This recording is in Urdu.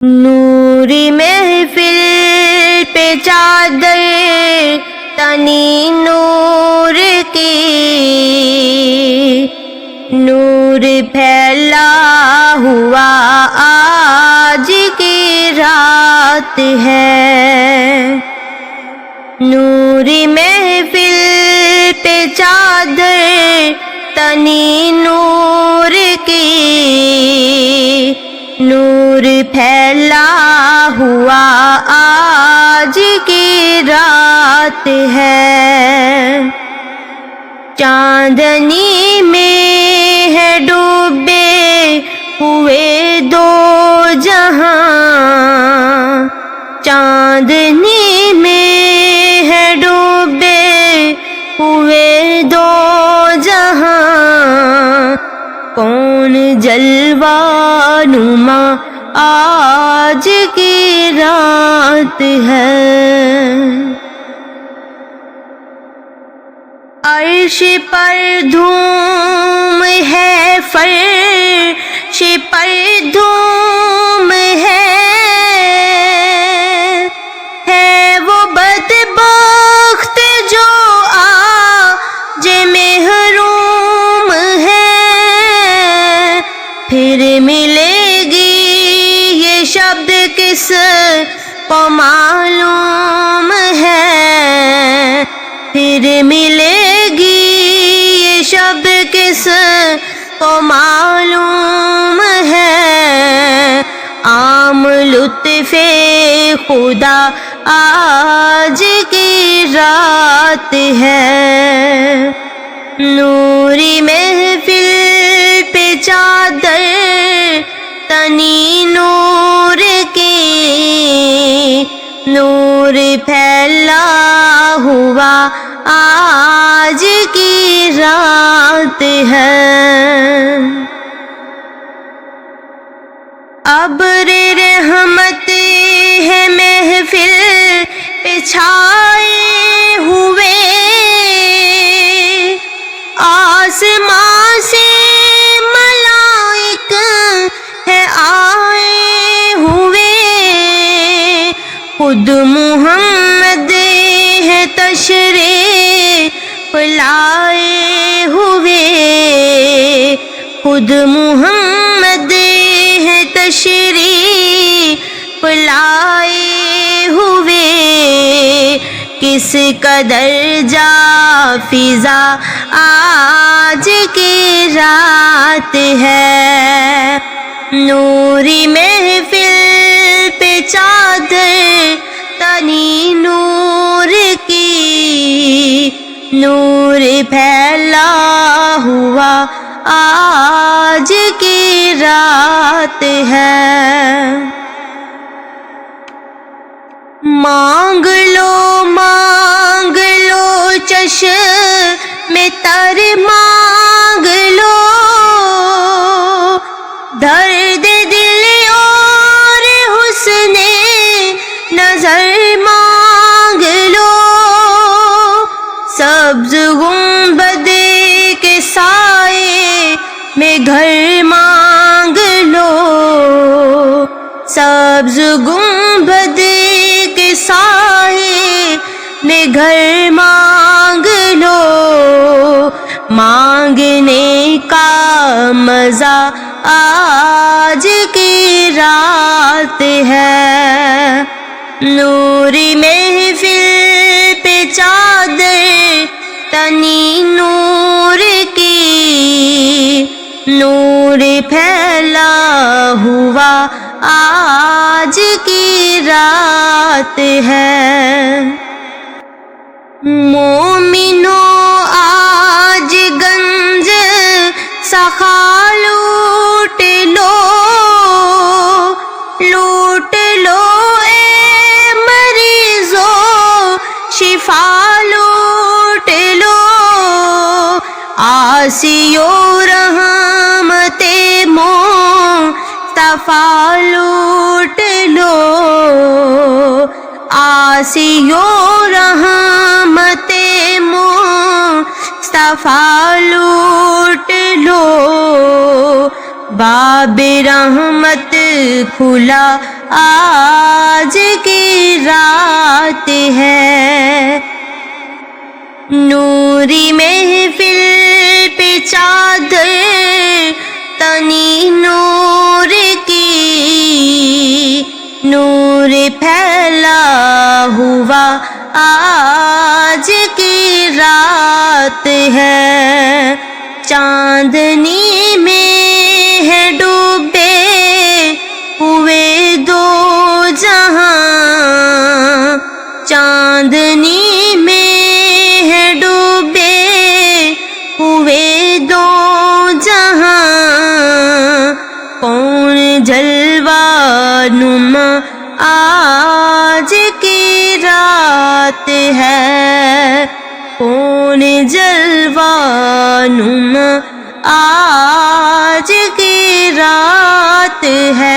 نوری محفل پہ چادر تنی نور کی، نور پھیلا ہوا آج کی رات ہے۔ نوری محفل پہ چادر تنی نور کی، نور پھیلا ہوا آج کی رات ہے۔ چاندنی میں ہے ڈوبے ہوئے دو جہاں، چاندنی میں ہے ڈوبے ہوئے دو جہاں، کون جلوہ نما آج کی رات ہے۔ عرش پر دھوم ہے، فرش پر دھوم ہے وہ بدبخت جو آج محروم ہے۔ پھر ملے گی یہ شب کس کو معلوم ہے، پھر ملے گی یہ شب کس کو معلوم ہے۔ عام لطف خدا آج کی رات ہے۔ نوری محفل پہ چادر تنی نور کی، نور پھیلا ہوا آج کی رات ہے۔ ابر رحمت ہے محفل پہ چھائے ہوئے، آسمان سے ملائک ہے آئے ہوئے، خود محمد ہے تشریف لائے ہوئے، خود محمد ہے تشریف لائے ہوئے۔ کس قدر جا فضا آج کی رات ہے۔ نوری محفل پہ چادر تنی نور کی، نور پھیلا ہوا آج کی رات ہے۔ مانگ لو چشم تر مانگ لو، درد دل اور حسن نظر مانگ لو، سبز گنبد کے سائے میں گھر مانگ لو، سبز گنبد کے سائے میں گھر مانگ لو، مانگنے کا مزہ آج کی رات ہے۔ نوری محفل پہ چادر تنی نور کی، نور پھیلا ہوا آج کی رات ہے۔ مومنوں آج گنج سخا لوٹ لو، لوٹ لو اے مریضوں شفا لوٹ لو، آسیوں رحمت مصطفیٰ لوٹ لو، آسیوں رحمت مصطفیٰ لوٹ لو، باب رحمت کھلا آج کی رات ہے، نوری محفل پہ چادر تنی نور کی، نور پھیلا ہوا آج کی رات ہے، چاندنی میں ہے ڈوبے ہوئے دو جہاں، چاندنی میں ہے ڈوبے ہوئے دو جہاں، کون جلوہ نما آج کی رات ہے، کون جلوہ نما آج کی رات ہے۔